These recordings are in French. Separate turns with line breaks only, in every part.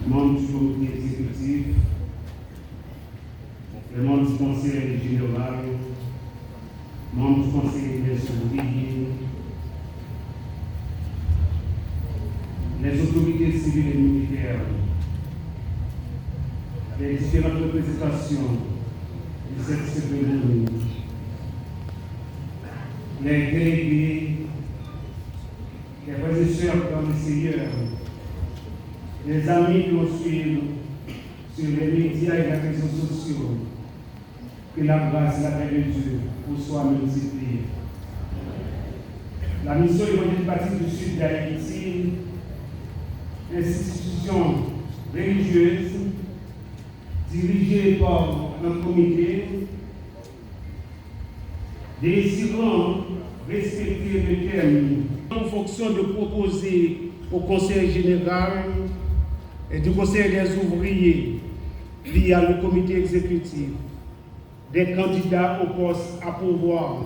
membres du comité exécutif, les membres du conseil général, membres du conseil des ouvriers, les autorités civiles et militaires, les différentes représentations du service économique, les délégués, les frères et sœurs dans le Seigneur, les amis qui nous suivent sur les médias et les réseaux sociaux, que la grâce et la paix de Dieu vous soient multipliées. La mission évangélique baptiste du Sud d'Haïti, institution religieuse dirigée par un comité désirant respecter le terme en fonction de proposer au Conseil général et du Conseil des ouvriers via le comité exécutif des candidats au poste à pourvoir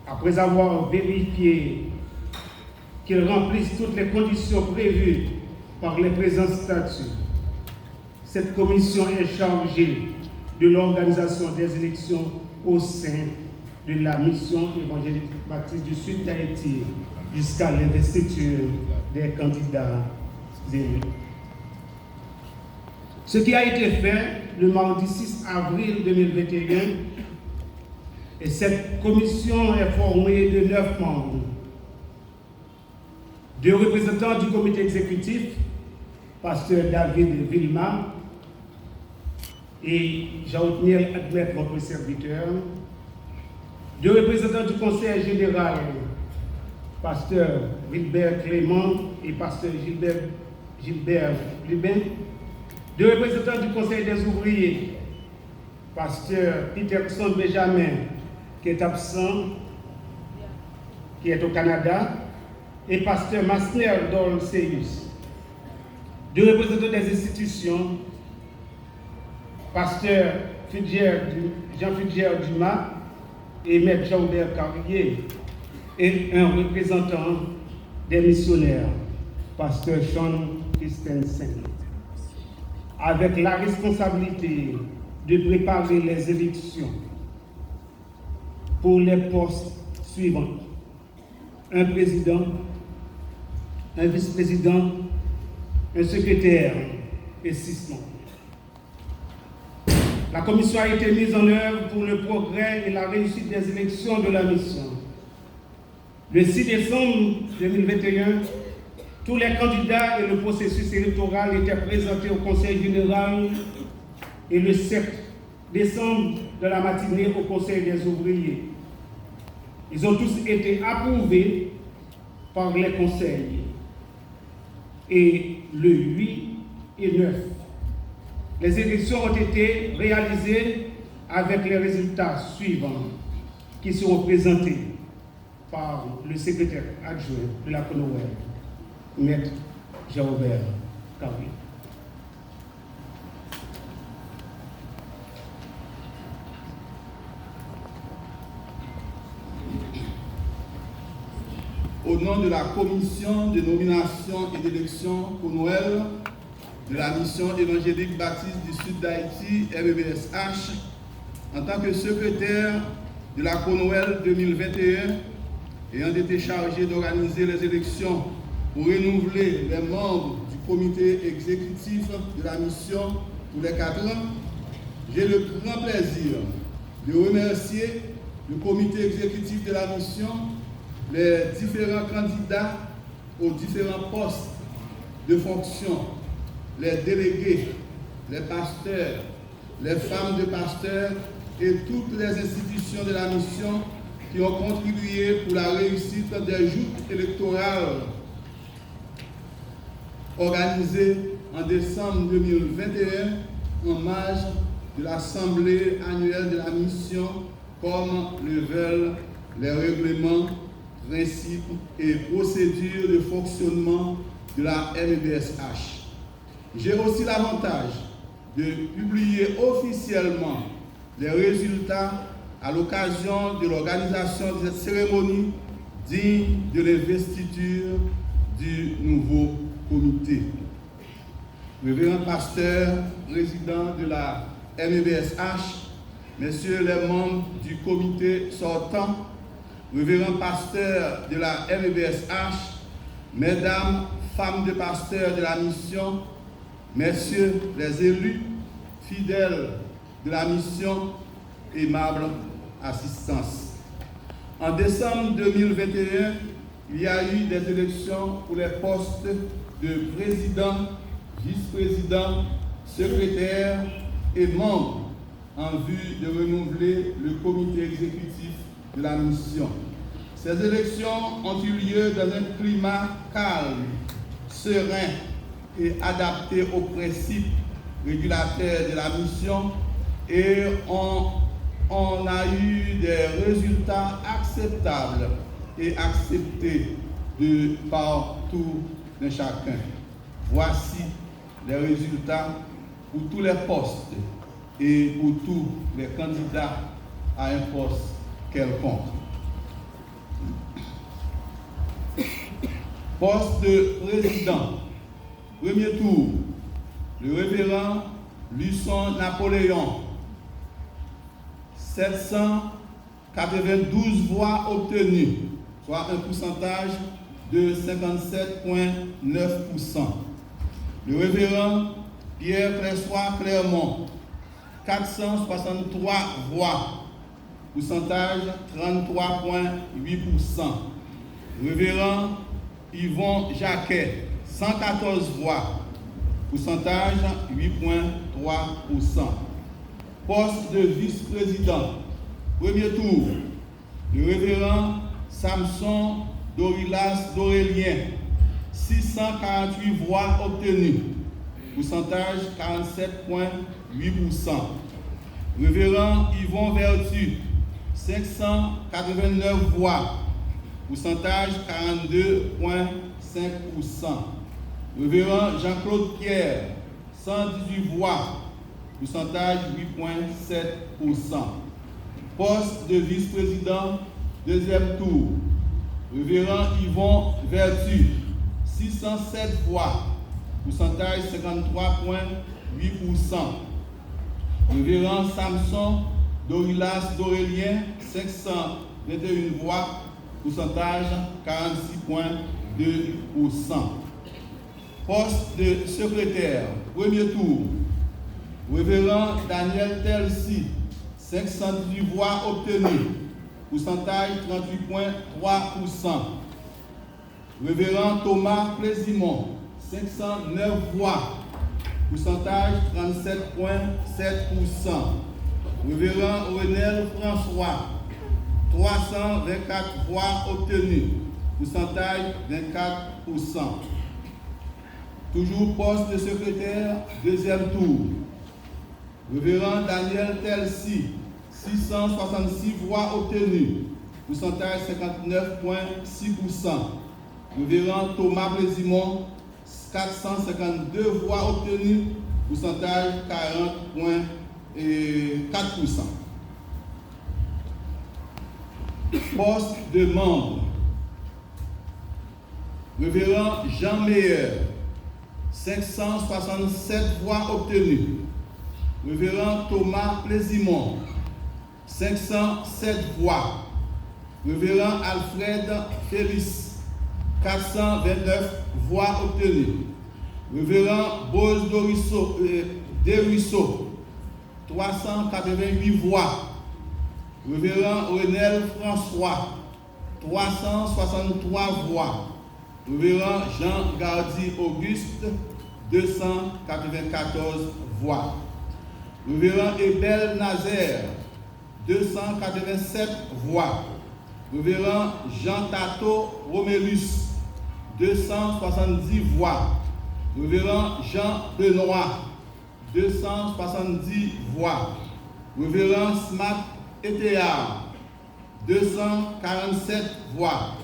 après avoir vérifié qu'ils remplissent toutes les conditions prévues par les présents statuts. Cette commission est chargée de l'organisation des élections au sein de la mission évangélique baptiste du Sud d'Haïti jusqu'à l'investiture des candidats élus. Ce qui a été fait le mardi 6 avril 2021, et cette commission est formée de 9 membres. 2 représentants du comité exécutif, pasteur David Vilma et Jean-Otniel Admet, votre serviteur. 2 représentants du conseil général, pasteur Wilbert Clément et pasteur Gilbert Lubin. 2 représentants du conseil des ouvriers, pasteur Peterson Benjamin, qui est absent, qui est au Canada, et pasteur Masner Dolceus. 2 représentants des institutions, pasteur Jean-Fidjier Dumas et maître Jean-Hubert Carrier, et un représentant des missionnaires, pasteur Sean Christensen, avec la responsabilité de préparer les élections pour les postes suivants: un président, un vice-président, un secrétaire et 6 membres. La commission a été mise en œuvre pour le progrès et la réussite des élections de la mission. Le 6 décembre 2021, tous les candidats et le processus électoral étaient présentés au Conseil général et le 7 décembre de la matinée au Conseil des ouvriers. Ils ont tous été approuvés par les conseils. Et le 8 et 9, les élections ont été réalisées avec les résultats suivants qui seront présentés par le secrétaire adjoint de la CONOWEL, maître Jean-Hubert Carrier.
Au nom de la commission de nomination et d'élection CONOWEL de la mission évangélique baptiste du Sud d'Haïti, MEBSH, en tant que secrétaire de la CONOWEL 2021, ayant été chargé d'organiser les élections pour renouveler les membres du comité exécutif de la mission pour les 4 ans, j'ai le grand plaisir de remercier le comité exécutif de la mission, les différents candidats aux différents postes de fonction, les délégués, les pasteurs, les femmes de pasteurs et toutes les institutions de la mission qui ont contribué pour la réussite des joutes électorales organisées en décembre 2021 en marge de l'Assemblée annuelle de la mission, comme le veulent les règlements, principes et procédures de fonctionnement de la MEBSH. J'ai aussi l'avantage de publier officiellement les résultats à l'occasion de l'organisation de cette cérémonie digne de l'investiture du nouveau comité. révérend pasteur, président de la MEBSH, messieurs les membres du comité sortant, révérend pasteur de la MEBSH, mesdames, femmes de pasteurs de la mission, messieurs les élus, fidèles de la mission, aimable assistance. En décembre 2021, il y a eu des élections pour les postes de président, vice-président, secrétaire et membre en vue de renouveler le comité exécutif de la mission. Ces élections ont eu lieu dans un climat calme, serein et adapté aux principes régulateurs de la mission et on a eu des résultats acceptables et acceptés par tout un chacun. Voici les résultats pour tous les postes et pour tous les candidats à un poste quelconque. Poste de président. Premier tour, le révérend Luçon Napoléon. 792 voix obtenues, soit un pourcentage de 57,9%. Le révérend Pierre Cressois Clermont, 463 voix, pourcentage 33,8%. Le révérend Yvon Jacquet, 114 voix, pourcentage 8,3%. Poste de vice-président. Premier tour, le révérend Samson Dorilas Dorélien, 648 voix obtenues, pourcentage 47,8%. Révérend Yvon Vertu, 589 voix, pourcentage 42,5%. Révérend Jean-Claude Pierre, 118 voix, pourcentage 8,7%. Poste de vice-président, deuxième tour. Révérend Yvon Vertu, 607 voix, pourcentage 53,8%. Révérend Samson Dorilas Dorélien, 521 voix, pourcentage 46,2%. Poste de secrétaire, premier tour. Révérend Daniel Telsi, 518 voix obtenues, pourcentage 38,3%. Révérend Thomas Plaisimont, 509 voix, pourcentage 37,7%. Révérend Renel François, 324 voix obtenues, pourcentage 24%. Toujours poste de secrétaire, deuxième tour. Révérend Daniel Telsi, 666 voix obtenues, pourcentage 59,6%. Révérend Thomas Plaisimont, 452 voix obtenues, pourcentage 40,4%. Poste de membre. Révérend Jean Meyer, 567 voix obtenues. Révérend Thomas Plaisimont, 507 voix. Révérend Alfred Félix, 429 voix obtenues. Révérend Bose Desruisseaux, 388 voix. Révérend Renel François, 363 voix. Révérend Jean Gardi Auguste, 294 voix. Révérend Ebel Nazaire, 287 voix. Révérend Jean Tato Romélus, 270 voix. Révérend Jean Benoît, 270 voix. Révérend Smat Etéard, 247 voix.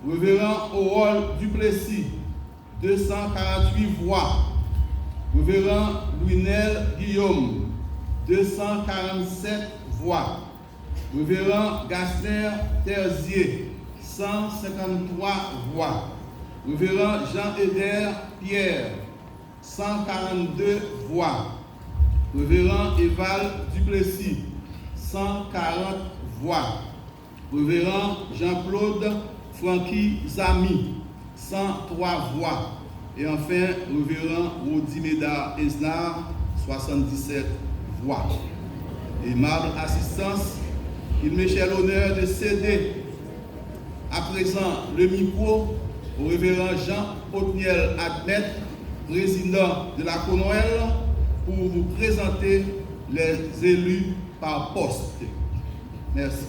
Révérend Aurol Duplessis, 248 voix. Révérend Louinel Guillaume, 247 voix. Révérend Gasner Terzier, 153 voix. Révérend Jean-Eder Pierre, 142 voix. Révérend Eval Duplessis, 140 voix. Révérend Jean-Claude Francky Zami, 103 voix. Et enfin, Révérend Rodi Médard Esnar, 77 voix. Et marbre assistance, il me fait l'honneur de céder à présent le micro au révérend Jean Otniel Admet, président de la CONOEL, pour vous présenter les élus par poste. Merci.